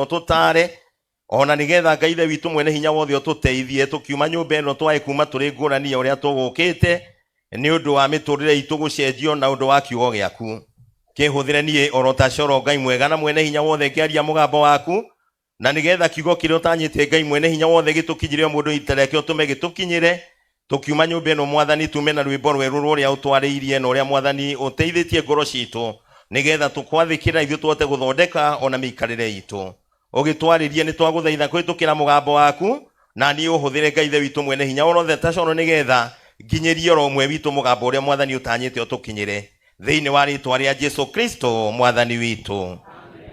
tutare ona nigetha Ngai ithe witu mwene hinya wothe ututeithie tukiuma nyumba ino twae kuma turi ngurani uria tugukite ni undu wa miturire itu gucenjio na undu wa kiugo giaku kihuthire nie orota coro Ngai mwega na mwene hinya wothe kiaria mugambo waku na nigetha kiugo kiri utanyite Ngai mwene hinya wothe gitukinyire mundu itereke utume gitukinyire tukiuma nyumba ino mwathani tume na rwimbo rweru ruria utwariirie na uria mwathani uteithitie ngoro citu nigetha tukwathikira ithu twote guthondeka ona mikarire itu ugitwaririe ni twaguthaitha kwitukira mugambo waku na ni uhuthire Ngai ithe witu mwene hinya wothe tacono nigetha nginyerie ro mwe witu mugambo uria mwathani utanyite utukinyire thiini wa ritwa ria Jesu Kristo mwathani witu.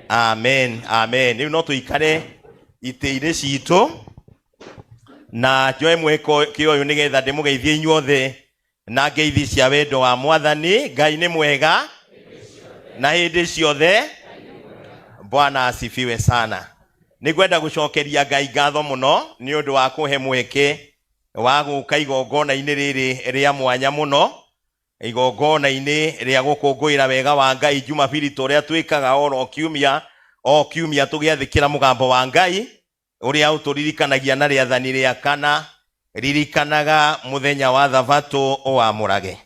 Amen. Amen. Ni no tuikare ite-ine citu na joe mweko kioyo nigetha ndimugeithie inyuothe na ngeithi cia wendo wa mwathani. Ngai ni mwega na hindi ciothe. Bwana asifiwe sana. Nigwenda gucokeria Ngai ngatho muno ni undu wa kuhe mweke wa guka igongona-ini riri ria mwanya muno, igongona-ini ria gukunguira wega wa Ngai Jumapili turia twikaga o kiumia tugiathikira mugambo wa Ngai uria uturirikanagia na riathani ria kana ririkanaga muthenya wa thabato o amurage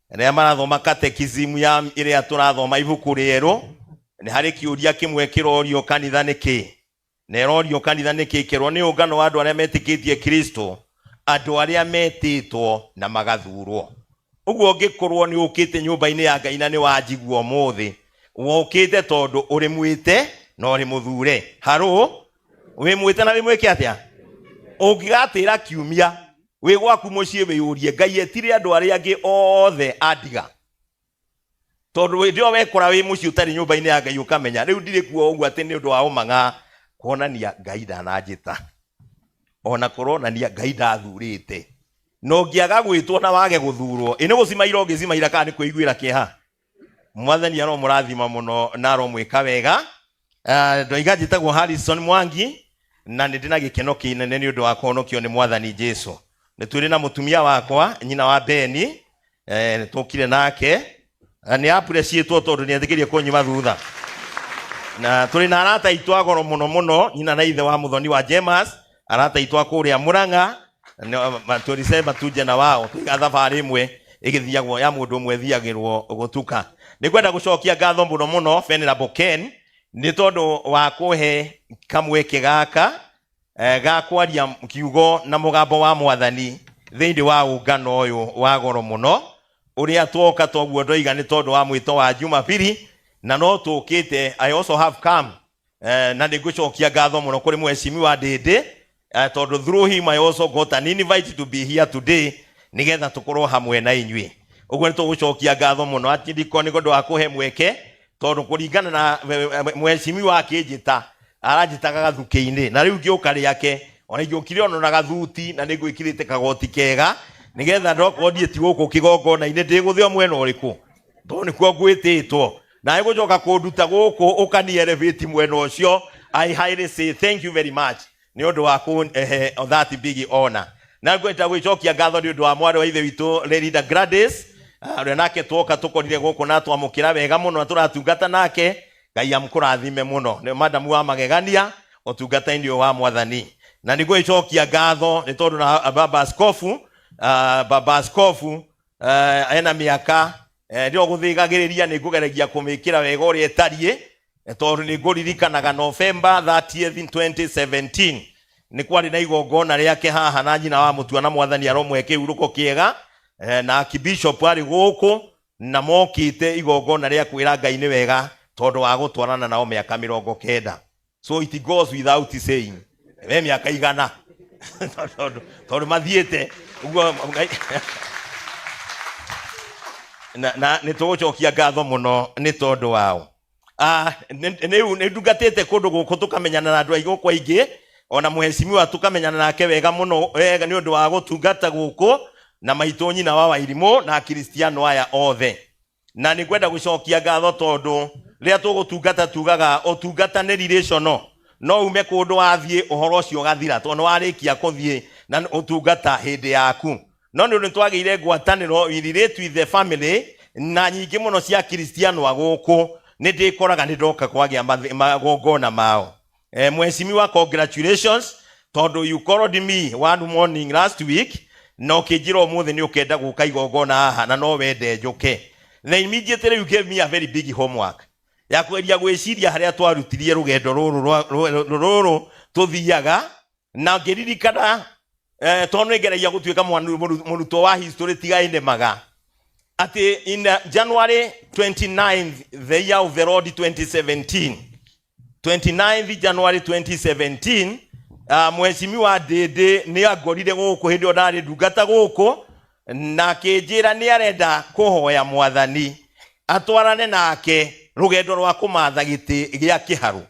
ria marathoma katekisimu ya iria turathoma ibuku rieru ni hari kiuria kimwe kirorio kanitha niki nerorio kanitha niki kirwo ni ungano wa andu aria metikitie Kristo, andu aria metitwo na magathurwo. Uguo ngikorwo ni ukite nyumba-ini ya Ngai na ni wajigwo muthi wokite tondu uri mwite na uri muthure. Haro wi mwite na wi mwike atia ungigatira kiumia wi gwaku mucii wiyurie Ngai etire andu aria angi othe andiga tondu ndio wekora wi mucii utari nyumba-ini ya Ngai ukamenya riu ndiri kuo uguo ati ni undu wa umanga kuonania Ngai ndanajita ona kuronania Ngai ndathurite no ngiaga gwitwo na wage guthurwo ine gucimaira ungicimaira kana ni kuiguira kieha. Mwathani aro murathima muno na aro mwika wega. Ndoiga njitagwo Harrison Mwangi na ndina gikeno kinene ni undu wa kuonokio ni Mwathani Jesu. Ni turi na mutumia wakwa nyina wa Beni tukire nake ni appreciate tondu ni athikirie kunyima thutha na turi na arata itu agoro muno nyina na ithe wa muthoni wa James arata itu akuria Muranga turisema tuje na wao twiga thabari imwe igithiagwo ya mundu umwe thiagirwo gutuka. Ni kwenda gucokia ngatho muno Venerable Ken ni tondu wa kuhe kamweke gaka ga kwaria kiugo na mugambo wa mwathani thiini wa ungano uyu wa goro muno uria twoka twaguo ndoiga ni tondu wa mwito wa Jumapili na no tukite. I also have come na ni gucokia ngatho muno kuri mweshimi wa Ndindi tondu through him I also got an invite to be here today nigetha tukorwo hamwe na inyui. Uguo ni tugucokia ngatho muno atindiko ni gondu wa kuhe mweke tondu kuringana na mweshimi wa kinjita aranjitaga gathuki-ini na riu ngiuka riake ona ngiukire ono na gathuti na ningwikirite kagoti kega nigetha ndokondie ti guku kigongona-ini ndiguthio mwena uriku tondu nikuo ngwititwo na igucoka kunduta guku ukani elevate mwena ucio. I highly say thank you very much ni undu wa on that big honor. Na ngwenda gwicokia ngatho ni undu wa mwari wa ithe witu Linda Gladys uria nake twoka tukorire guku na twamukira wega muno na turatungata nake. Ngai amkurathime muno ni madam wa magegania utungata-ini wa mwathani na ni gwicokia ngatho ni tondu na baba askofu ena miaka ndio guthigagiriria ni ngugeragia kumikira wega uria etarie tondu ni nguririkanaga November 30th 2017 ni kwari na igongona riake haha na nyina wa mutua na mwathani aromweke uruko kiega na Archbishop ari guku na mokite igongona ria kwira Ngai ni wega tondu wa gutwarana nao miaka 90. So it goes without saying we miaka igana tondu mathiete uguo na ni tugucokia ngatho muno ni tondu wao. Ni ndugatite kundu guku tukamenyana na andu aigo kwa ingi ona muheshimiwa tukamenyana nake wega muno wega ni undu wa gutungata guku na maito nyina wa Wairimu na Kristiano aya othe. Na ni kwenda gucokia ngatho tondu ria tugutungata tugaga utungata ni relational no ume kundu wathie uhoro ucio gathira tondu warikia kuthie na utungata hindi yaku no ni twageire ngwataniro relate with the family na nyingi muno cia Kristiano aguku ni ndikoraga ni ndoka kwagia magongona mao Mheshimiwa, congratulations. Tondo you called me one morning last week. No kejiro muthe ni ukenda guka igongona haha na no wende njuke. Then immediately you gave me a very big homework. Ya kweria gwiciria haria twarutirie rugendo ruru tuthiaga na ngiririkana tono ngeragia gutuika muruto wa history tigaine maga. Ati in January 29th, the year of the Lord 2017, 29th January 2017, Mheshimiwa Ndindi ni agorire guku hindi ondari ndungata guku na kinjira ni arenda kuhoya mwathani atwarane nake rugendo rwa kumatha giti gia Kiharu.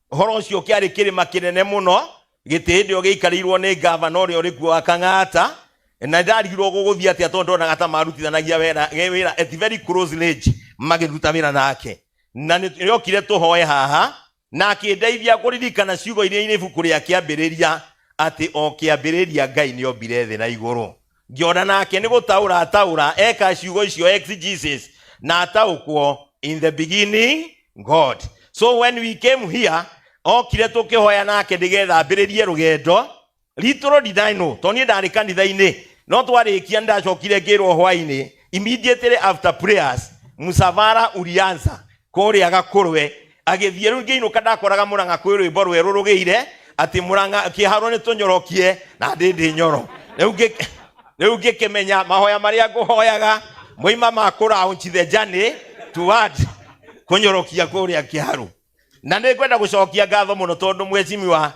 Horo ucio kiari kirima kinene muno, giti hindi o giikarirwo ni governor uri urikuo wa Kang'ata, na ndarigirwo guguthia ati atondo na gata marutithanagia wira at very close range magiruta wira nake. Na niyokire tuhoye haha na kindeithia kuririkana ciugo iria ibuku ria kiambiriria ati o kiambiriria Ngai ni ombire thi na iguru. Ngiona nake ni gutaura ataura eka ciugo icio exegesis na ataukwo in the beginning God. So when we came here, o kire tukihoya nake ndigetha ambiririe rugendo little did I know toni ndari kanitha-ini no twarikia ndacokire ngirwo hwaini immediately after prayers musavara ulianza kuria gakurwe agithie ru ngiinuka ndakoraga Murang'a kwi rwimbo rweru rugiire ati Murang'a Kiharu ni tunyorokie na Ndindi Nyoro. Riu ngikimenya mahoya maria nguhoyaga moima makura unchi the journey toward kunyorokia kuria Kiharu. Na ni kwenda gucokia ngatho muno tondu Mheshimiwa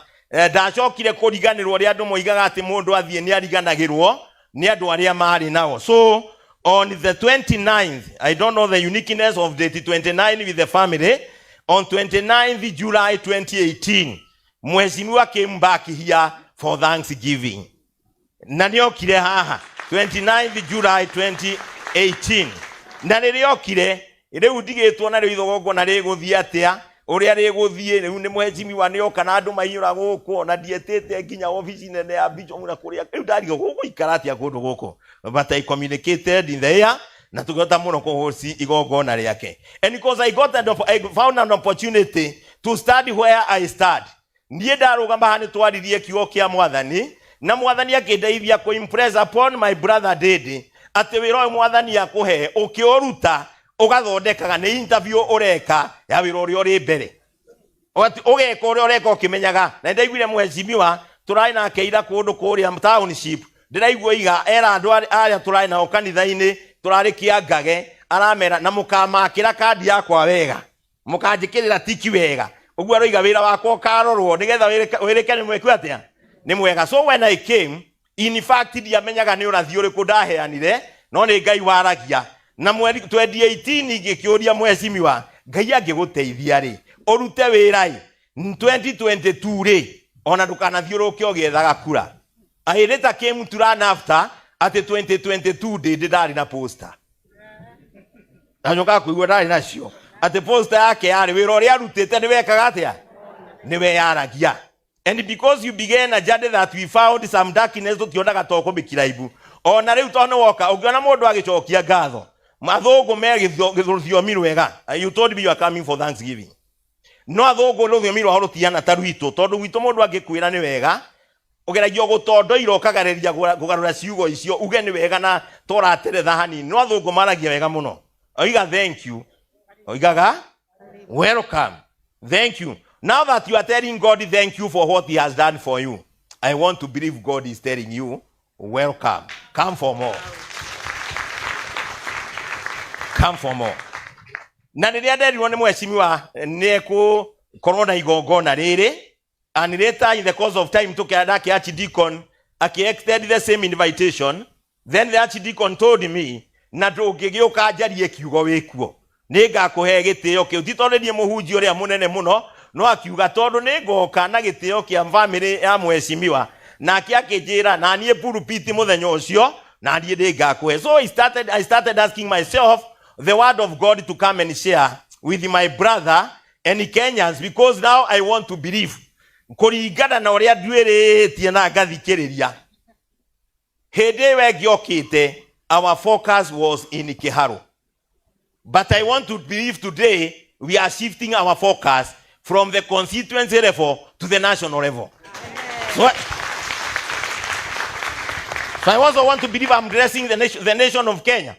ndacokire kuriganirwo ri andu moigaga ati mundu athie ni ariganagirwo ni andu aria mari nao. So on the 29th, I don't know the uniqueness of date 29 with the family. On 29th July 2018, Mheshimiwa came back here for Thanksgiving. Na niokire haha 29th July 2018. Na niokire riu ndigitwo na riu ithogongo na riguthie atia uria riguthie riu ni Mheshimiwa nioka na andu maiyura guku na dietete nginya office nene ya bicho muna kuria riu ndarigo guku ikara atia kundu guku, but I communicated in the air na tugota muno kuhosi igongona riake. And because I found an opportunity to study where I start. Ndiye ndarugama hani twaririe kiugo kia mwathani na mwathani akindeithia ku impress upon my brother Ndindi ati wira mwathani akuhe ukioruta ugathondekaga ni interview ureka ya wira uri uri mbere ati ugeka uri ureka ukimenyaga. Na ndaiguire Mheshimiwa turai na keira kundu kuria township ndiraigua iga era andu aria turai na kanitha-ini turari kiangage aramera na mukamakira kandi yakwa wega mukanjikirira tiki wega uguo aroiga wira wakwa karorwo nigetha wirike ni mweku atia ni mwega. So when I came, in fact ndiamenyaga ni urathi uriku ndaheanire no ni Ngai waragia. Na mweri 2018 ngikiuria Mheshimiwa Ngai angiguteithia ri urute wirai 2022 ri ona ndukanathiuruke ugiethaga kura. I later came to run after at 2022 Ndindi ndari na poster. Anyoka kuigua ndari nacio ati poster yake yari wira uria arutite ni wekaga atia ni weyaragia. And because you began a journey that we found some darkness tutionaga toko bikiraibu ona riu tono woka ungiona mundu agicokia ngatho mathugu me githurthio wega. You told me you are coming for Thanksgiving. No athugu no thio mirwa horutiana taruito tondu wito mundu agikwira ni wega ugeragio gutondo irokagariria kugarura ciugo icio uge ni wega na tora teretha hani no athugu maragia wega muno. Oiga thank you, oigaga welcome, thank you. Now that you are telling God thank you for what he has done for you, I want to believe God is telling you welcome, come for more, come for more. Na riria nderirwo ni Mheshimiwa neku korona igongona riri, and later in the course of time tukienda ki archdeacon extend the same invitation. Then the archdeacon told me na ndungigiuka njarie kiugo wikuo ningakuhe gitio kiu titonenie Muhunjia uria munene muno no akiuga tondu ningoka na gitio kia family ya Mheshimiwa na akiakijira na nie pulpit muthenya ucio na nie ningakuhe. So I started asking myself the word of God to come and share with my brother and Kenyans, because now I want to believe kuringana na uria ndwiritie na ngathikiriria hindi we giokite. Our focus was in Kiharu, but I want to believe today we are shifting our focus from the constituency level to the national level. So I also want to believe I'm addressing the nation of Kenya.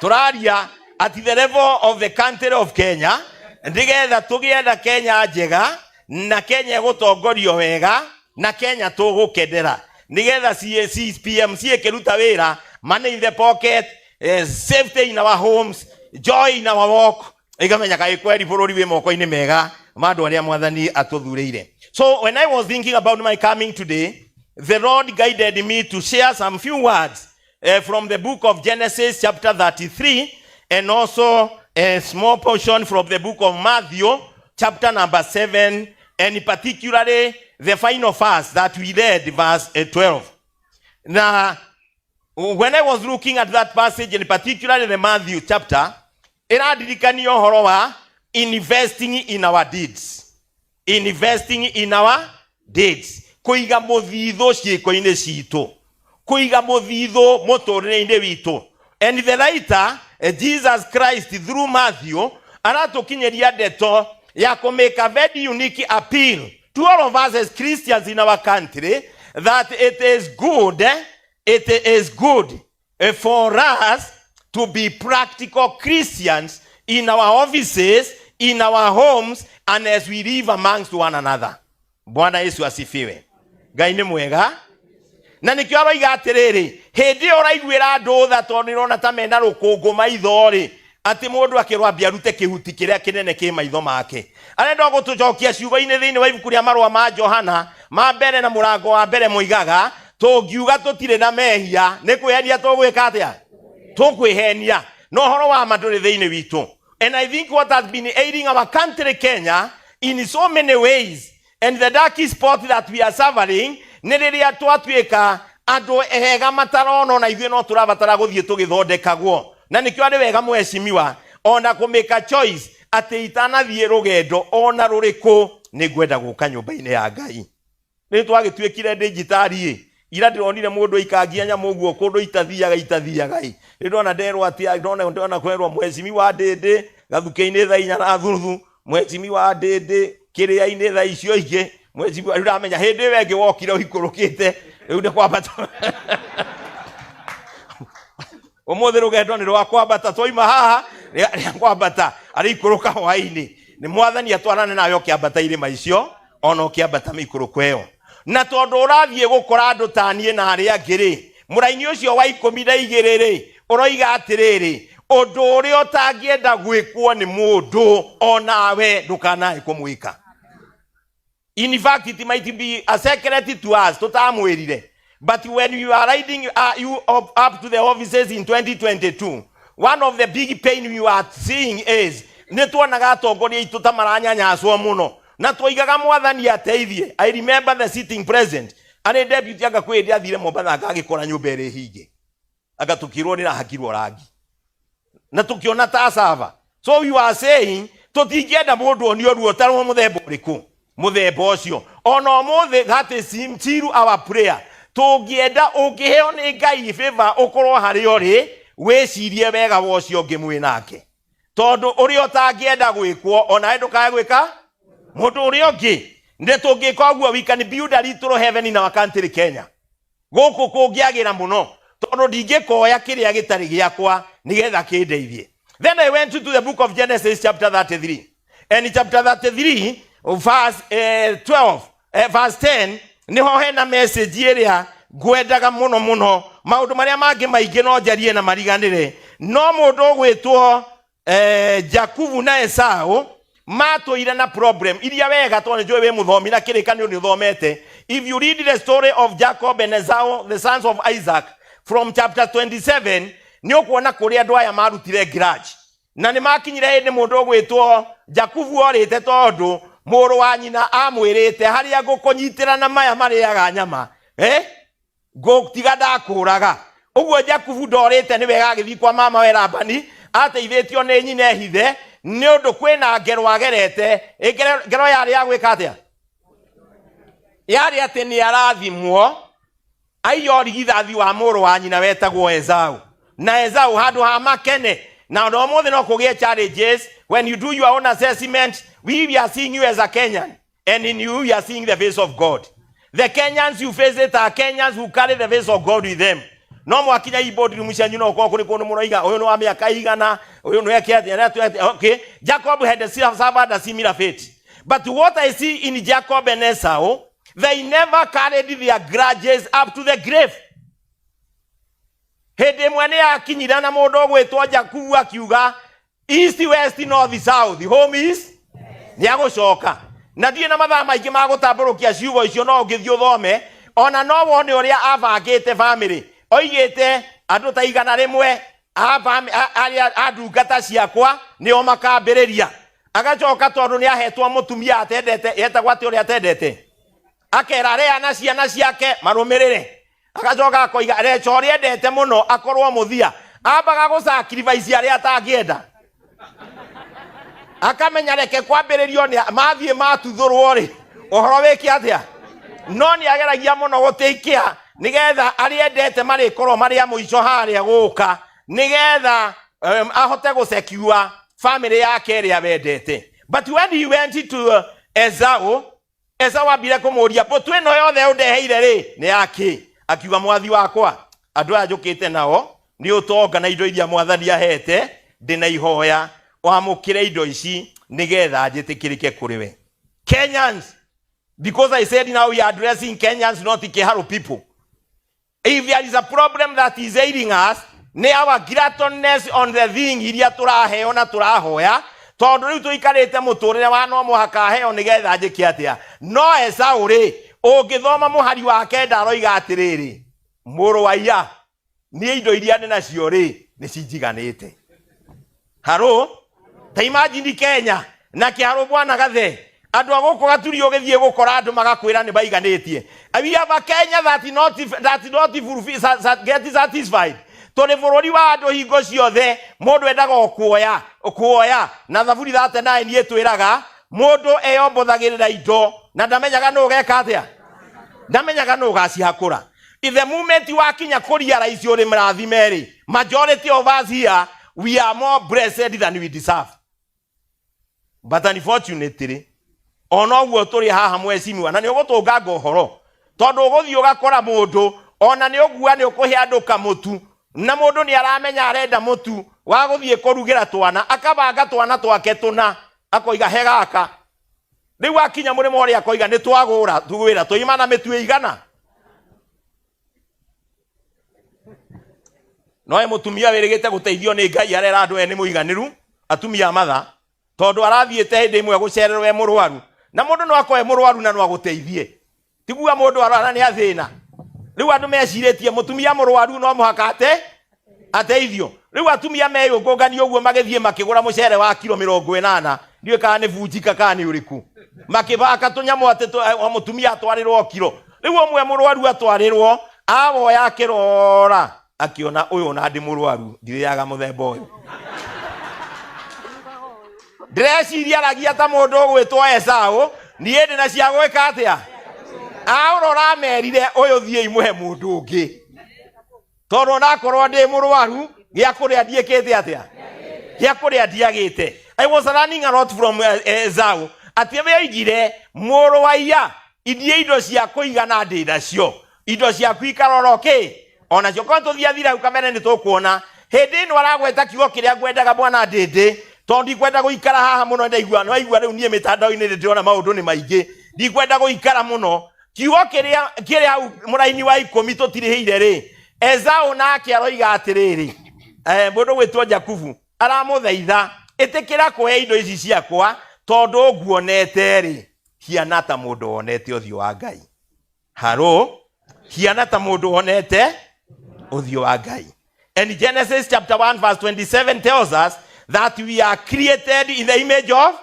Turaria at the level of the country of Kenya, together Kenya jega, na Kenya gotongorio wega, na Kenya tugukedera. Nigetha CAC PMC ekeruta wira, money in the pocket, safety in our homes, joy in our walk. Ikamenya kai kweri bururi we moko-ini mega, mandu aria mwathani atuthureire. So when I was thinking about my coming today, the Lord guided me to share some few words from the book of Genesis chapter 33, and also a small portion from the book of Matthew chapter number 7, and particularly the final verse that we read, verse 12. Now, when I was looking at that passage, and particularly the Matthew chapter, inadirikania uhoro wa investing in our deeds. Investing in our deeds. Kuiga muthitho ciiko-ini citu. Kuiga muthitho muturire-ini witu. And the writer, Jesus Christ, through Matthew, aratukinyeria ndeto ya to make a very unique appeal to all of us as Christians in our country, that it is good for us to be practical Christians in our offices, in our homes, and as we live amongst one another. Bwana Yesu asifiwe. Ngai ni mwega. Na nikio aroiga atiriri, hindi oraiguira andu tha tondu nirona ta mena rukungu maitho ri, ati mundu akirwambia rute kihuti kiria kinene ki maitho make. Arenda gutucokia ciugo-ini thiini wa ibuku ria marua ma Johana ma mbere na murango wa mbere muigaga tungiuga tutire na mehia ni kwihenia tugwika atia tukwihenia no horo wa manduri thiini witu. And I think what has been aiding our country Kenya in so many ways, and the darkest spot that we are suffering, ni riria twatuika andu ehega matarono na ithuĩ no turabatara guthie tugithondekagwo. Na nikio ari wega mweshimiwa ona ku make a choice ati itanathie rugendo ona ruriku ni gwenda guka nyumba-ini ya Ngai. Ni twagituikire digitali ira ndironire mundu ikangia nyamu guo kundu itathiaga ndona nderwa ati ndona kwerwa mweshimiwa Ndindi gathuke-ini tha 4 na thuthu mweshimiwa Ndindi kiria-ini tha icio ingi mweshimiwa uramenya hindi wengi wokire uikurukite riu ndi kwambata umuthi rugendo ni rwa kwambata twaima haha ria kwambata ari ikuruka hwaini ni mwathani atwarane nawe ukiambata irima icio ona ukiambata mikuruko iyo na tondu urathie gukora andu tanie na aria angiri muraini ucio wa 12 ri uroiga atiriri undu uria utangienda gwikwo ni mundu onawe ndukanae kumwika. In fact, it might be a secret to us tutamwirire. But when you are riding you up to the offices in 2022, one of the big pain you are seeing is nituonaga atongoria itu tamaranyanyaswo muno na twigaga mwathani ateithie. I remember the sitting president ane deputy agakwiri athire Mombasa agagikora nyumba iri hinge agatukirwo nira hakirwo rangi na tukiona ta sava. So you are saying tutingienda mundu onio ruo tarwo muthemba uriku muthemba ucio ona muthe. That is sincere our prayer. Tungienda ukiheo ni Ngai favor ukorwo hari ori wecirie wega wocio ngimwi nake tondu uri utangienda gwikwo ona ndukae gwika mundu uri ungi ndi tungika guo. We can build a little heaven in our country Kenya guku kungiagira muno tondu ndingikoya kiria gitari giakwa nigetha kindeithie. Then I went to the book of Genesis chapter 33, and in chapter 33 verse 12 verse 10 niho hena message iria ngwendaga muno maundu maria mangi maingi no njarie na mariganire no mundu gwitwo Jakubu na Esau matuire na problem iria wega tondu njui we muthomi na kirikanio ni uthomete. If you read the story of Jacob and Esau, the sons of Isaac, from chapter 27, ni ukuona kuria andu aya marutire grudge na ni makinyire hindi mundu gwitwo Jakubu orite tondu muru wa nyina amwirite haria gukunyitira na maya mariaga nyama gutiga ndakuraga. Uguo Jakubu ndorite ni wega githi kwa mama we Labani ateithitio ni nyina ehithe ni undu kwina ngero agerete ngero yari ya gwika atia yari ati ni arathimwo aiyo rigithathi wa muru wa nyina wetagwo Esau na Esau handu ha makene Now no more than okuge challenges. When you do your own assessment, we are seeing you as a Kenyan, and in you we are seeing the face of God. The Kenyans you face it are Kenyans who carry the face of God with them. No more kinya ibodi mushanyu no kwa kuni muroiga oyo no amiaka igana oyo no yake okay. Jacob had suffered a similar fate. But what I see in Jacob and Esau, they never carried their grudges up to the grave. Hede mwene akinyira na modo gwetwa Jakubu akiuga east west north south, the home is niagoshoka. Na die na mathaa maingĩ magũtambũrũkia ciugo icio no ngĩthiĩ ũthome ona no wone ũrĩa abangĩte family. Oigĩte andũ ta 100 arĩa ndungata ciakwa nĩo makambĩrĩria. Agacoka tondũ nĩ ahetwo mũtumia atendete etagwo atĩ ũrĩa atendete. Akera arĩa na ciana ciake marũmĩrĩre. Agacoka akoiga recho ũrĩa endete mũno akorwo mũthia. Ambaga gũsacrifice arĩa atangĩenda. Akamenya reke kwambĩrĩrio nĩ mathiĩ matuthũrwo rĩ ũhoro wĩke atĩa. No nĩ ageragia mũno gũtĩkia nigetha arĩa endete marĩkorwo marĩa mũico harĩa gũka nigetha ahote gũsecure family yake ĩrĩa wendete. But when he went to Esau ambire kũmũria mbũtũ ĩno yothe ũndeheire rĩ nĩ yake. Akiuga mwathi wakwa andũ aya njũkĩte nao nĩ ũtonga na indo iria mwathani ahete ndĩna ihoya wamũkĩre indo ici nigetha njĩtĩkĩrĩke kũrĩ we. Kenyans, because I said now we are addressing Kenyans, not the Kiharu people. If there is a problem that is ailing us, ne our gratefulness on the thing iria tũraheo na tũrahoya tondũ rĩu tũikarĩte mũtũrĩre wa no mũhaka heo nigetha njĩke atĩa. No Esau rĩ ũngĩthoma mũhari wake ndaroiga atĩrĩrĩ mũrũ wa iya niĩ indo iria ndĩ nacio rĩ nĩ cinjiganĩte. Haro ta imagine Kenya na Kiharu bwana gathe andũ agũkũ gaturi ũgĩthiĩ gũkora andũ magakwĩra nĩ baiganĩtie. We have a Kenya that not get satisfied. Tondũ bũrũri wa andũ hingo ciothe mũndũ endaga kuoya na thaburi 39 nĩ ĩtwĩraga mũndũ eyombũthagĩrĩra indo na ndamenyaga nũ geka atĩa. Ndamenyaga nũ gacihakũra. In the moment wakinya kũrealize ũrĩ mrathime rĩ majority of us here we are more blessed than we deserve. But unfortunately ona ũguo tũrĩ haha mwecimiwa na nĩ ũgũtũnganga ũhoro tondũ ũgũthiĩ ũgakora mũndũ ona nĩ ũgua nĩ ũkũhe andũ kamũtu na mũndũ nĩ aramenya arenda mũtu wa gũthiĩ kũrugĩra twana akabanga twana twake tũna akoiga he gaka. Rĩu akinya mũrĩmo ũrĩa akoiga nĩ twagũra tugwĩra tũima na mĩtu ĩigana. No mũtumia wĩrĩgĩte gũteithio nĩ Ngai arera andũ ene mũiganĩru atumia matha tondũ arathiĩte hĩndĩ ĩmwe gũcererwo we mũrwaru na mũndũ no akoe mũrwaru na no agũteithie. Tiguo mũndũ arara nĩ athĩna. Rĩu andũ mecirĩtie mũtumia mũrwaru no mũhaka ateithio. Rĩu atumia meyũngũngania ũguo magĩthiĩ makĩgũra mũcere wa kilo 80 ndiũĩ kana nĩ bunjika kana nĩ ũrĩkũ makĩbaka tũnyamũ atĩ mũtumia atwarĩrwo kilo. Rĩu ũmwe mũrwaru atwarĩrwo awoya akĩrora akiona ũyũ na ndĩ mũrwaru ndirĩaga mũthemba ũyũ. Ndĩreciria aragia ta mũndũ ũgwĩtwo Esau niĩ ndĩ na cia gwĩka atĩa. Aũrora merire ũyũ thiĩ imũhe mũndũ ũngĩ tondũ nakorwo ndĩ mũrwaru gĩa kũrĩa ndiĩkĩte atĩa gĩa kũrĩa ndiagĩte. I was running a lot from Esau atĩ we oigire mũrũ wa iya ithie indo cia kũigana ndĩ nacio indo cia kũikaroroke ona cio kwa tũthia thira hau kamere nĩ tũkuona hĩndĩ ĩno aragweta kiugo kĩrĩa ngwendaga bwana Ndindi tondũ ndikwenda gũikara haha mũno ndaigua no aigua rĩu niĩ mĩtandao-inĩ ndĩrona maũndũ nĩ maingĩ ndikwenda gũikara mũno. Kiugo kĩrĩa hau mũraini wa 10 tũtirĩhĩire rĩ Esau nake aroiga atĩrĩrĩ mũndũ gwĩtwo Jakubu aramũthaitha ĩtĩkĩra kũhe indo ici ciakwa tondũ nguonete rĩ hiana ta mũndũ wonete ũthiũ wa Ngai. Haro hiana ta mũndũ wonete ũthiũ wa Ngai. And Genesis chapter 1 verse 27 tells us that we are created in the image of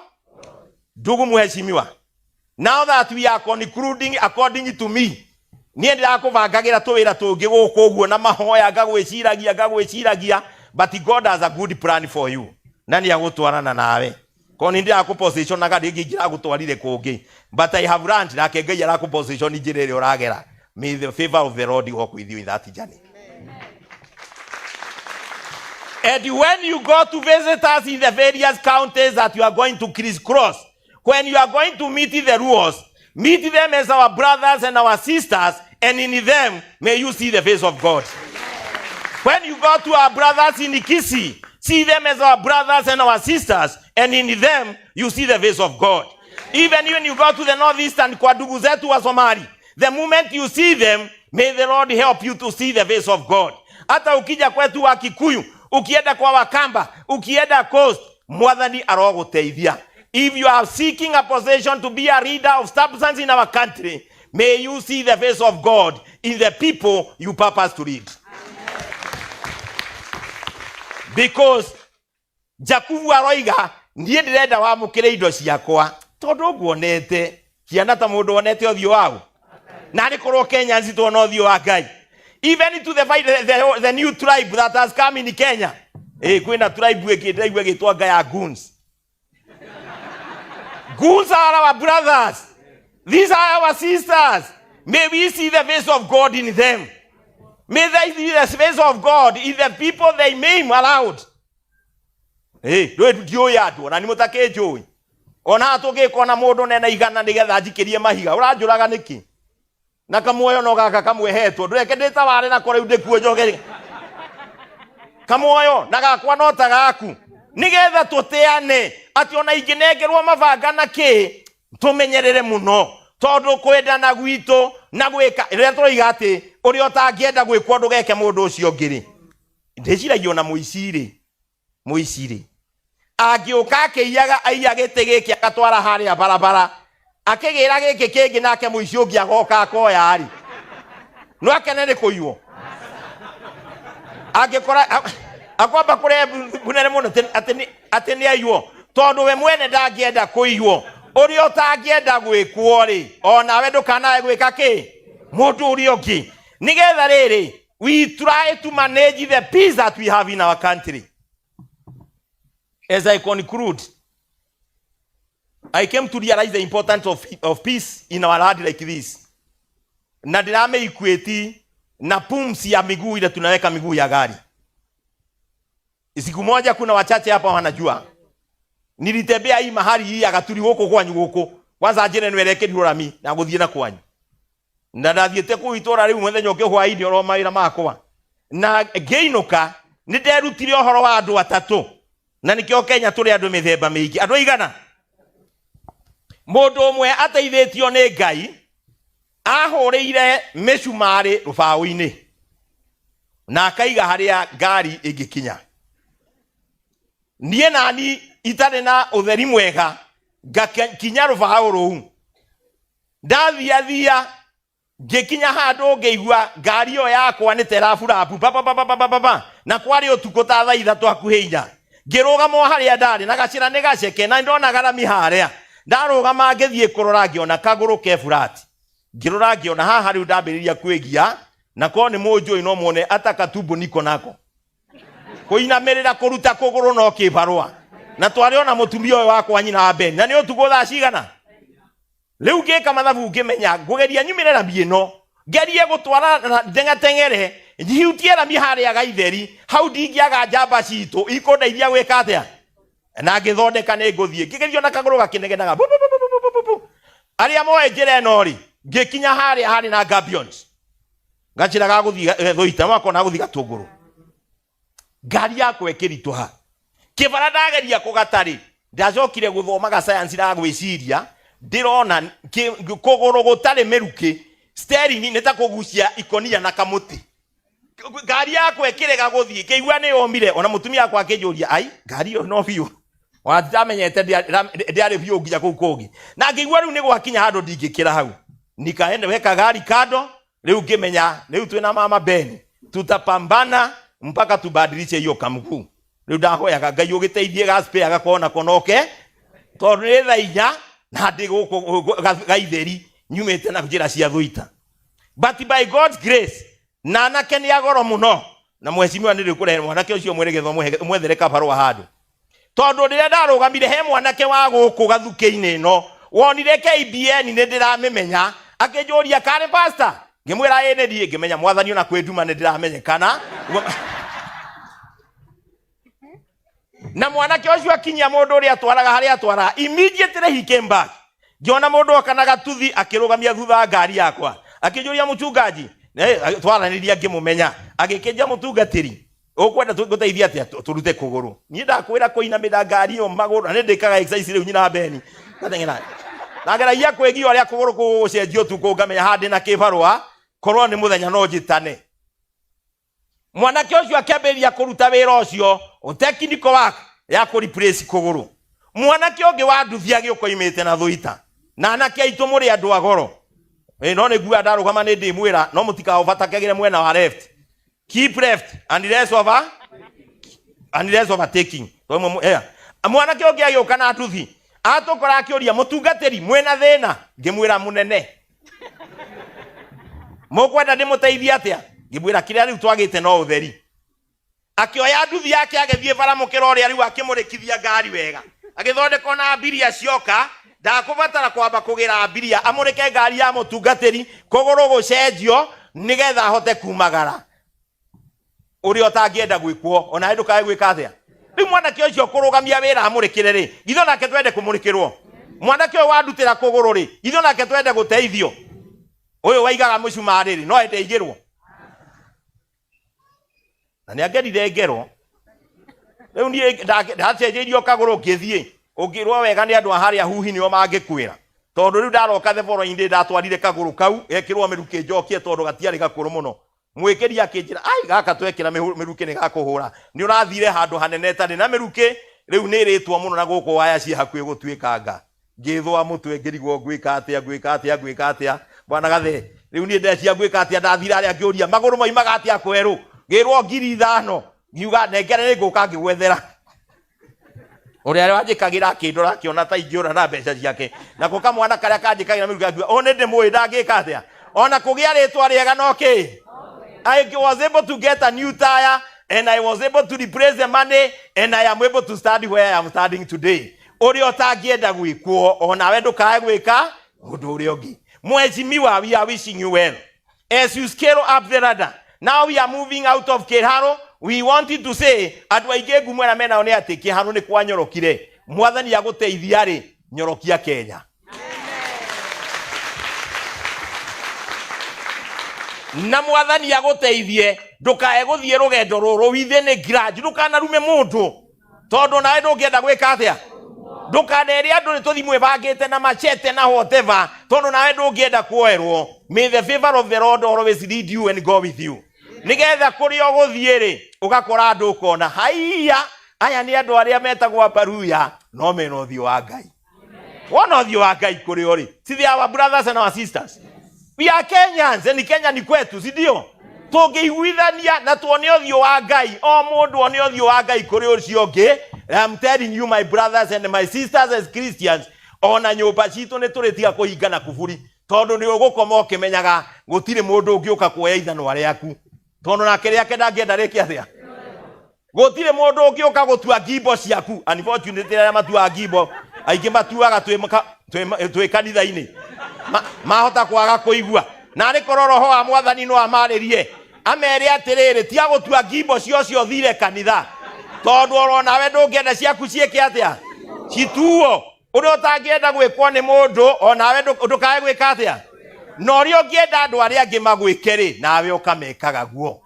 ndugu muheshimiwa. Now that we are concluding according to me niĩ ndirakũbangagĩra tũwĩra tũngĩ gũkũ ũguo na mahoya ngagwĩciragia but God has a good plan for you na nĩ agũtwarana nawe ko nĩ ndirakũpositionaga rĩngĩ ingĩragũtwarire kũngĩ but I have learned nake Ngai arakũposition njĩra ĩrĩa ũragera. May the favor of the Lord walk with you in that journey. And when you go to visit us in the various counties that you are going to crisscross, when you are going to meet the rules, meet them as our brothers and our sisters, and in them, may you see the face of God. When you go to our brothers in Ikisi, see them as our brothers and our sisters, and in them, you see the face of God. Even when you go to the northeastern, kwa ndugu zetu wa Somali, the moment you see them, may the Lord help you to see the face of God. Hata ukija kwetu wa Kikuyu, ukienda kwa Wakamba, ukienda Coast, Mwathani aroguteithia. If you are seeking a position to be a leader of substance in our country, may you see the face of God in the people you purpose to lead. Because Jakubu aroiga, ndiye ndirenda wamukire indo ciakwa. Tondu guonete, kiana ta mundu onete othio wao. Na ni korwo Kenya nzito no othio wa Ngai. Even to the new tribe that has come in Kenya. Kwina tribe ekitaigwe gitwa Ngaya Goons. Goons are our brothers. These are our sisters. May we see the face of God in them. May they see the face of God in the people they name aloud. Ndio yatu na nimutake njui. Ona atugiko na mundu nena igana nigetha njikirie mahiga. Uranjuraga niki? Na kamuoyo no gaka kamwehetwo. Ndureke ndita ware na kore ndikuo njogeri. Kamuoyo na gakwa no ta gaku. Nigetha tuteane ati ona inginegerwo mabanga na ki tumenyerere muno. Tondu kwendana gwito na gwika ire turoiga ati uri otangienda gwikwo ndugeke mundu ucio ngiri. Ndiciragio na muiciri agiuka akiyaga aiyagite giki akatwara haria barabara akigira giki kingi nake muici ungi agoka akoya ari no akenene kuiwo agikora akwamba kure bunene muno atini aywo tondu we mwene ndangienda kuiwo uri otangienda gwikwo ri ona we ndukanae gwika ki mundu uri ungi nigetha riri we try to manage the peace that we have in our country. As I conclude, I came to realize the importance of peace in our land like this. Na diname equate na pumzi ya miguu ile tunaweka miguu ya gari. Siku moja kuna wachache hapa wanajua. Nilitembea hii mahali hii agaturi huko kwanyu huko. Kwanza ajene nweleke ndirami na guthie na kwanyu. Na ndathiete ku itora riu mwethe nyoke hwaini oro maira makwa. Na ngeinuka ninderutire ohoro wa andu atatu. Na nikio Kenya turi andu mithemba mingi. Andu igana. Mundu umwe ateithitio ni Ngai ahurire micumari rubaũ-ini. Na akaiga haria ngari ingikinya. Nie nani itare na utheri mwega ngakinya rubaũ rũu. Ndathiathia ngikinya handu ngeigua ngari yo yakwa ni terafurabu baba na kwari utuko ta thaa ithatu akuhinya. Ngirugama haria ndari na gacira ni gaceke na ndona garami haria. Ndarugama ngithie kurora ngiona kaguru ke flat. Ngirora ngiona haha riu ndambiriria kwigia na ko ni munjui no muone atakatumbu niko nako. Kuinamerera kuruta kuguru no kibarua. Na twariona mutumia uyu wakwa nyina wa Ben. Na ni utugo thaa cigana? Riu ngika mathabu ngimenya ngugeria nyumirera bieno. Ngerie gutwara ndengatengere njihutie mi haria gaitheri hau ndingiaga njamba citu ikundeithia gwika atia na ngithondeka ni nguthie ngigerio na kaguru gakinegenaga aria moe njira eno ri ngikinya haria hari na gabions ngachira ga guthia thuita wako na guthia gatunguru ngari yakwa ikirituha kibara ndageria kugatari ndacokire guthomaga science ra gwiciria ndirona kuguru gutari meruki steering nita kugucia ikonia na kamuti ngari yakwa ikirega guthie kigwa ni omire ona mutumia yakwa akijuria ai ngari yo no biu watamenyete ndiari biu nginya kuu kungi na ngigwa riu ni gwakinya handu ndingikira hau nikaenda weka gari kado riu ngimenya riu twina mama Ben tutapambana mpaka tubadilishe hiyo kamku riu ndahoyaga Ngai ugiteithie gaspe agakona konoke tondu ni thainya na ndi guku gaitheri nyumite na njira cia thuita. But by God's grace na anake ni agoro muno na mwecimiwa ni rikurehe mwanake ucio mweregetho mwethere kabarua handu tondu ndire ndarugamire he mwanake wa guku gathuke-ini no wonire KBN ni ndiramemenya akijuria kare pastor ngimwira ene ndie ngimenya mwathani ona kwenduma ni ndiramenyekana Na mwanake ucio akinyia mundu uri atwaraga hari atwara, immediately he came back. Ngiona mundu akanaga tuthi akirugamia thutha ngari yakwa, akijuria mutungaji twaraniria ngimumenya, agikenja mutungatiri, ukwenda guteithia atia turute kuguru. Ni ndakwira kuinamira ngari yo maguru, na ndikaga exercise riu nyina beni katengena na ngeragia kwigio aria kuguru kucenjio tu kungamenya handi na kibarua korwo ni muthenya no njitane. Mwanake ucio akĩambĩrĩria kũruta wĩra ũcio technical work ya ku replace kuguru. Mwanake ũngĩ wa nduthi agĩũkoimĩte na thũita, na anake aitũ mũrĩ andũ agoro. No nĩguo ndarũgama nĩ ndĩmwĩra no mũtikaũbatakagĩre mwena wa left. Keep left and less overtaking. Mwanake ũngĩ agĩũka na nduthi atũkora akĩũria mũtungatĩri mwena thĩna, ngĩmwĩra mũnene. Mũkwenda ndĩmũteithie atĩa? Ngĩmwĩra kĩrĩa rĩu twagĩte no ũtheri. Akĩoya nduthi yake agĩthiĩ baramũkĩra ũrĩa rĩu akĩmũrĩkithia ngari wega, agĩthondeka na abiria cioka, ndakũbatara kwamba kũgĩra abiria, amũrĩke ngari ya mũtungatĩri kũgũrũ gũcenjio nĩgetha ahote kumagara. Ũrĩa ũtangĩenda gwĩkwo ona ndũkae gwĩka atĩa. Rĩu mwanake ũcio kũrũgamia wĩra amũrĩkĩre rĩ, ithuĩ nake twende kũmũrĩkĩrwo. Mwanake ũyũ wandutĩra kũgũrũ rĩ, ithuĩ nake twende gũteithio. Ũyũ waigaga mũcumarĩ rĩ, no ende igĩrwo. Na nĩangerire ngero. Rĩu niĩ ndacenjeirio kagũrũ ngĩthiĩ, ũngĩrwo wega nĩ andũ a harĩa huhi nĩo mangĩkwĩra. Tondũ rĩu ndaroka the following day ndatwarire kagũrũ kau gekĩrwo mĩrukĩ njokie tondũ gatiarĩ gakũrũ mũno. Mwĩkĩri akĩnjĩra ai gaka twekĩra mĩrukĩ nĩ gakũhũra, nĩ ũrathire handũ hanene tarĩ na mĩrukĩ, rĩu nĩ ĩrĩtwo mũno na gũkũ waya ciĩ hakuhĩ gũtuĩkanga. Ngĩthũa mũtwe ngĩrigwo gwĩka atĩa bwana gathe. Rĩu niĩ ndecia gwĩka atĩa, ndathira arĩa ngĩũria magũrũ moimaga atĩa kwerũ, ngĩrwo ngiri 5, ngiuga nengere nĩngũka ngĩgwethera. Ũrĩa wanjĩkagĩra akĩndora akĩona ta ingĩũra na mbeca ciake, nako kamwana karĩa kanjĩkagĩra mĩrukĩ akiuga o nĩ ndĩmũĩ ndangĩka atĩa, ona kũgĩa rĩtwa rĩega no kĩ. I was able to get a new tire and I was able to replace the money and I am able to study where I am studying today. Ũrĩa ũtangĩenda gwĩkwo ona we ndũkae gwĩka ũndũ ũrĩa ũngĩ. Mheshimiwa, we are wishing you well as you scale up the ladder. Now we are moving out of Kiharu. We wanted to say andũ aingĩ ngumwĩra mena one atĩ Kiharu nĩ kwanyorokire. Mwathani agũteithia rĩ, nyorokia Kenya. Na mwathani agũteithie ndũkae gũthiĩ rũgendo rũrũ within garage, ndũkanarume mũndũ tondũ nawe ndũngĩenda gwĩka atĩa. Ndũkanere andũ nĩ tũthi mwĩbangĩte na machete na whatever tondũ nawe ndũngĩenda kuoerwo. May the favor of the Lord always lead you and go with you. Nĩgetha kũrĩa ũgũthiĩ rĩ, ũgakora andũ ũkona haiya aya nĩ andũ arĩa metagwo Baruya no mena ũthiũ wa Ngai. Wona ũthiũ wa Ngai kũrĩ ũrĩ, si they are our brothers and our sisters. We are Kenyans and Kenya ni kwetu, si ndio? Tũngĩiguithania na tuone ũthiũ wa Ngai, o mũndũ one ũthiũ wa Ngai kũrĩ ũcio ũngĩ. I'm telling you my brothers and my sisters as Christians, ona nyũmba citũ nĩ tũrĩtiga kũhingana kuburi tondũ nĩ ũgũkoma ũkĩmenyaga gũtirĩ mũndũ ũngĩũka kuoya ithanwa rĩaku tondũ nake rĩake ndangĩenda rĩke atĩa. Gũtirĩ mũndũ ũngĩũka gũtua ngimbo ciaku. Unfortunately arĩa matuaga ngimbo aingĩ matuaga twĩ kanitha-inĩ mahota kwaga kũigua. Na arĩ korwo roho wa mwathani no amarĩrie amere atĩrĩrĩ, tiga gũtua ngimbo cio thire kanitha tondũ ona we ndũngĩenda ciaku ciĩke atĩa, cituo. Ũrĩa ũtangĩenda gwĩkwo nĩ mũndũ ona we ndũkae gwĩka atĩa, na ũrĩa ũngĩenda andũ arĩa angĩ magwĩke rĩ, nawe ũkamekaga guo.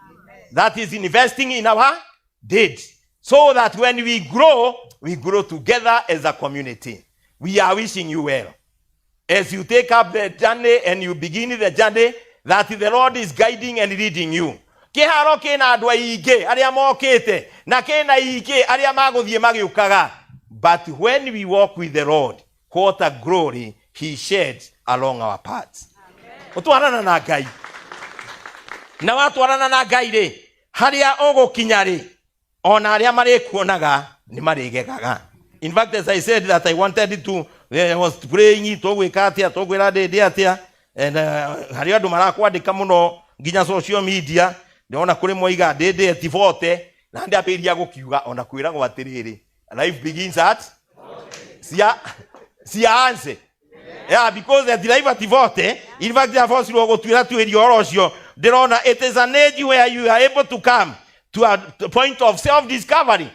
That is investing in our deeds so that when we grow together as a community. We are wishing you well as you take up the journey and you begin the journey that the Lord is guiding and leading you. Kiharu kina andũ aingĩ arĩa mokĩte na kina aingĩ arĩa magũthiĩ magĩũkaga. But when we walk with the Lord, what a glory he sheds along our paths. Ũtwarana na Ngai. Na watwarana na Ngai rĩ, harĩa ũgũkinya rĩ, ona arĩa marĩkuonaga nĩ marĩgegaga. In fact, as I said that I wanted to, I was praying tũgwĩka atĩa, tũgwĩra ndĩndĩ atĩa, and harĩ andũ marakwandĩka mũno nginya social media, ndĩrona kũrĩ moiga ndĩndĩ etibote, na ndambĩrĩria gũkiuga ona kwĩragwo atĩrĩrĩ, life begins at Sianse. Yeah, because at life ativote, in fact, the first logo to that with your osio, it is an age where you are able to come to a point of self-discovery.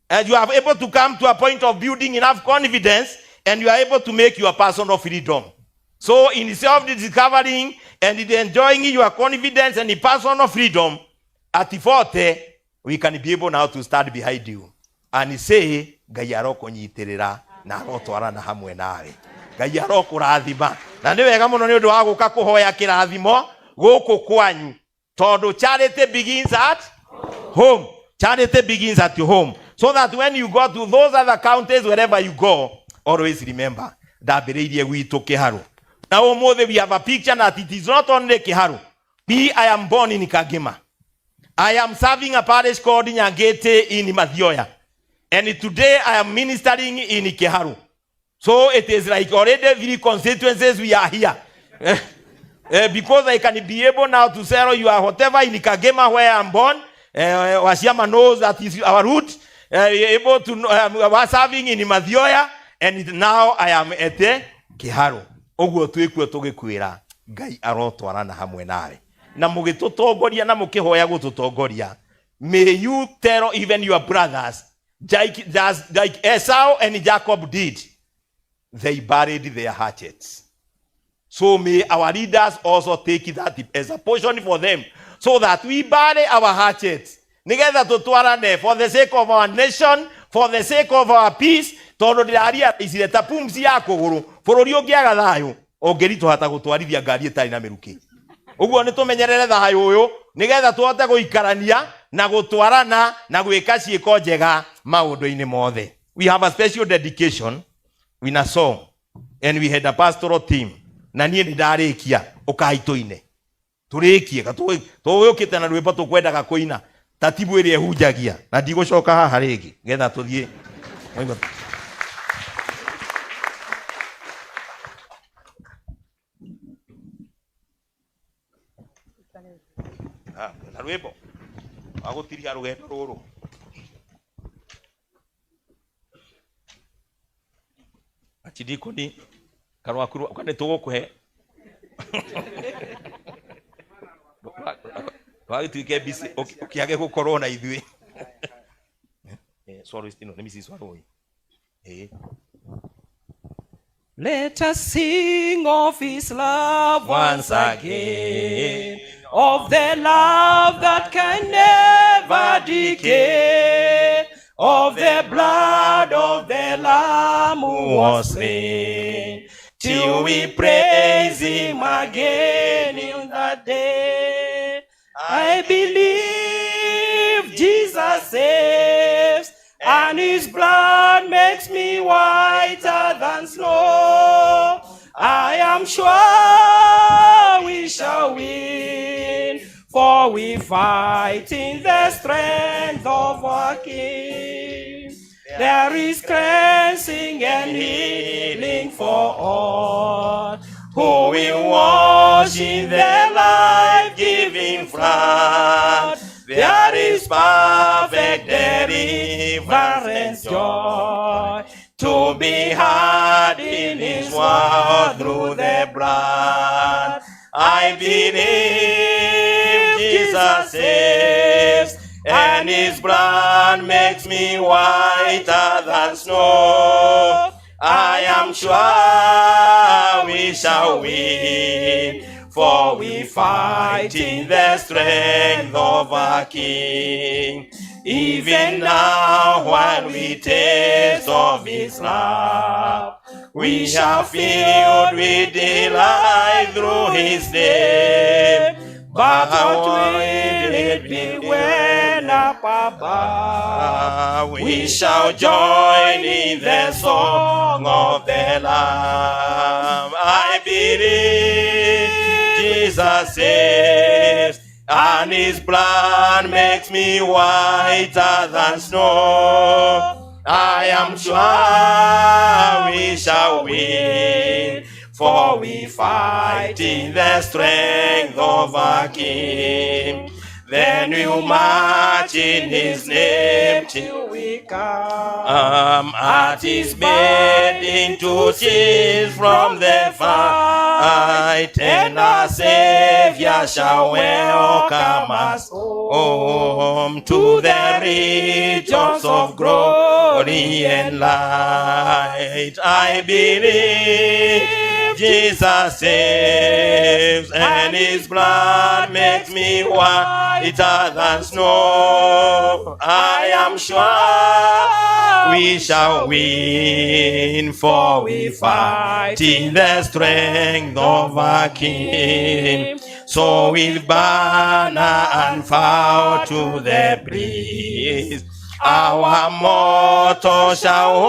And you are able to come to a point of building enough confidence, and you are able to make your personal freedom. So in self-discovering and in enjoying your confidence and in personal freedom, at 40, we can be able now to start behind you. And say, Ngai arokunyitirira na arotwarana hamwe nawe. Ngai arokurathima. Na nĩ wega mũno nĩ ũndũ wa gũka kũhoya kĩrathimo gũkũ kwanyu. Tondũ charity begins at home. Charity begins at your home. So that when you go to those other counties, wherever you go, always remember, ndambĩrĩirie gwitũ Kiharu. Now, we have a picture that it is not only Kiharu. I am born in Kagema. I am serving a parish called Nyagete in Ndahoyeire. And today I am ministering in Kiharu. So it is like already 3 constituencies we are here. Because I can be able now to say, you are whatever in Kagema where I am born. Wasiama knows that is our root. Able to was serving in Ndahoyeire. And now I am at Kiharu. Oguo twikuo tugikwira Ngai arotwarana hamwe nawe na mugitutongoria na mukihoya gututongoria. May you tell even your brothers like Esau and Jacob did, they buried their hatchets. So may our leaders also take that as a portion for them, so that we bury our hatchets nigetha tutwarane for the sake of our nation, for the sake of our peace. Tondo ndiraria isire ta pumzi ya kuguru bururi ungiaga thayo ongerito hata gutwarithia ngari itari na miruki. Uguo ni tumenyerere thayo uyu nigetha tuhote guikarania na gutwarana na gwika ciiko njega maundu-ini mothe. We have a special dedication in a song, and we had a pastoral team. Na nie ndarikia ukaituine turikie tuyukite na rwimbo tukwendaga kuina tatibu iri ehunjagia na ndigucoka haha ringi getha tuthie. Na rwimbo agutiria rugendo ruru achidikoni karwakuru kane tugukuhe twagituike bisi ukiage gukorwo na ithui. Sorry, let me see sorry. Let us sing of his love once again, of the love that can never decay, of the blood of the Lamb who was slain, till we praise him again in that day. I believe Jesus saves, and his blood makes me whiter than snow. I am sure we shall win, for we fight in the strength of our King. There is cleansing and healing for all who will wash in the life-giving flood. There is perfect deliverance joy to be had in his word through the blood. I believe Jesus saves, and his blood makes me whiter than snow. I am sure we shall win, for we fight in the strength of our King. Even now when we taste of his love, we shall filled with delight through his name. But what will it be when up above we shall join in the song of the Lamb? I believe Jesus saves, and his blood makes me whiter than snow. I am sure we shall win, for we fight in the strength of our King. Then we'll march in his name till we come at his bed into tears from the fire. light, and our Savior shall welcome us home to the regions of glory and light. I believe Jesus saves, and his blood makes me whiter than snow. I am sure we shall win, for we fight in the strength of our King. So with banner and vow to the breeze, our motto shall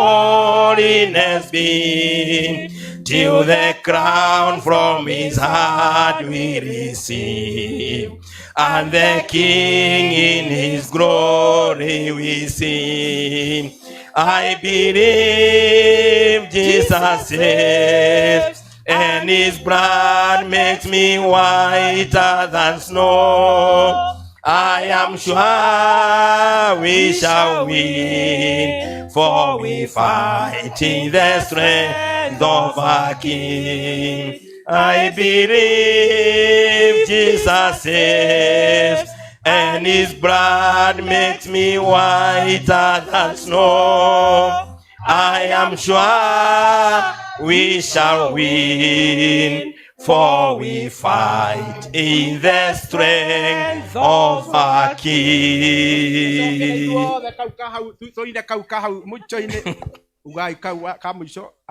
holiness be, till the crown from his heart we receive, and the King in his glory we see. I believe Jesus saves, and his blood makes me whiter than snow. I am sure we shall win, for we fight in the strength of our King. I believe Jesus saves, and his blood makes me whiter than snow. I am sure we shall win, for we fight in the strength of our King.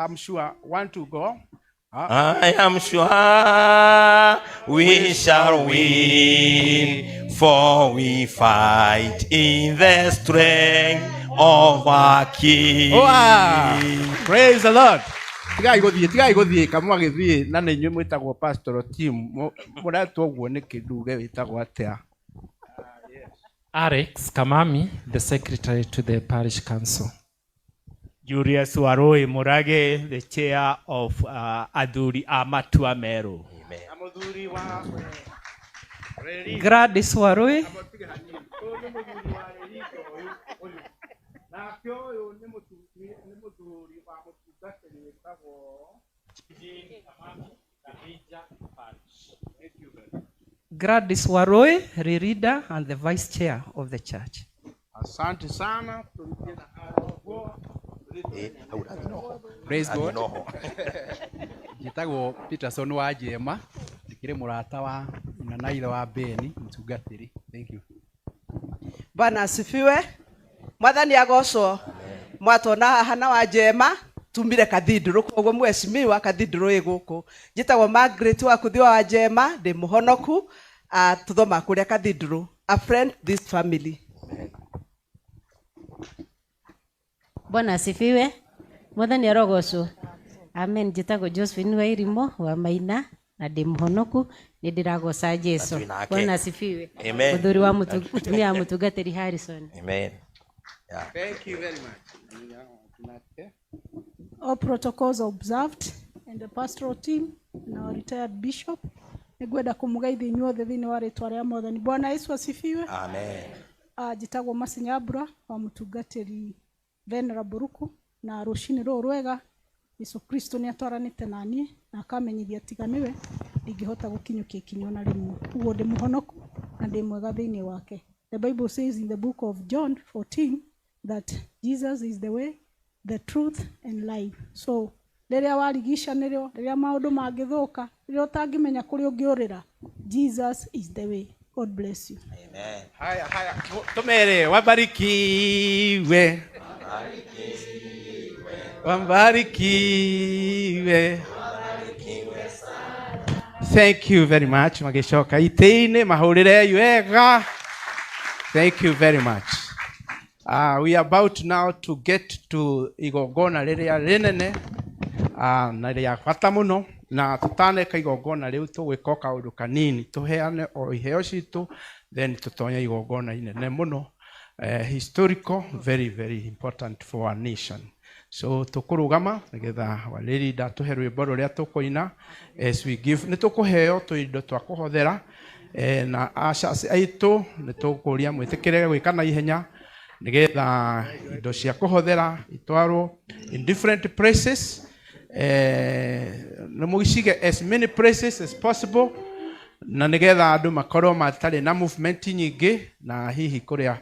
I'm sure. Want to go? I am sure we shall win, for we fight in the strength of our King. Praise the Lord. Tigai go thie kamwa githie na nenyu mwitagwo pastoral team muratwo guone kiduge witagwo atia. Alex Kamami, the secretary to the parish council. Julius Waroi Murage, the chair of Aduri Amatua Meru. Gladys Waroi. Gladys Waroi, reader and the vice chair of the church. Asante sana. Praise God. Jitagwo Peterson wa Jema, ndikire murata wa Naila wa Beni mtugatiri. Thank you. Bwana asifiwe. Mwathani agocwo. Mwatona hana wa Jema tumire cathedral kogwo mweshimiwa cathedral iguku. Jitagwo Margaret wa kuthiwa wa Jema ndi muhonoku tuthoma kuria cathedral. A friend this family. Bwana asifiwe. Mwathani arogocwo. Amen. Jitagwo Josephine wa Irimo wa Maina na ndi muhonoku ni ndiragoca Jesu. Bwana asifiwe. Amen. Muthuri wa mutumia mutungatiri Harrison. Amen. Yeah. Thank you very much. All protocols observed, and the pastoral team and our retired bishop. Negwenda kumugaithia inyuothe thiini wa ritwa ria Mwathani. Bwana Yesu asifiwe. Amen. Jitagwo Masinyabura wa mutungatiri Venerable Ruku na rucini rwega Yesu Kristo ni atwaranite nani na akamenyithia tiganiwe ndingihota gukinyukia kinyo na rimwe. Uguo ndi muhonoku na ndi mwega thiini wake. The Bible says in the book of John 14 that Jesus is the way, the truth and life. So riria warigishanirwo, riria maundu mangithuka, riria utangimenya kuri ungiurira, Jesus is the way. God bless you. Amen. Haya tumere wabarikiwe. Wabarikiwe. Thank you very much. Mageshoka iteine mahurire yuega. Thank you very much. We are about now to get to igogona riria rinene na riria bata muno na tutaneka igogona riu tugwika kaundu kanini tuheane o iheo citu then tutonya igogona inene muno historical, very very important for our nation. So tukurugama nigetha waliri da tuhe rwimbo ruria tukoina as we give nitukuheo tuindo twa kuhothera na asha aitu nitukuria mwitikire gwika na ihenya nigetha indo cia kuhothera itwaro in different places na mugicige as many places as possible na nigetha andu makorwo matari na movement nyingi na hihi kuria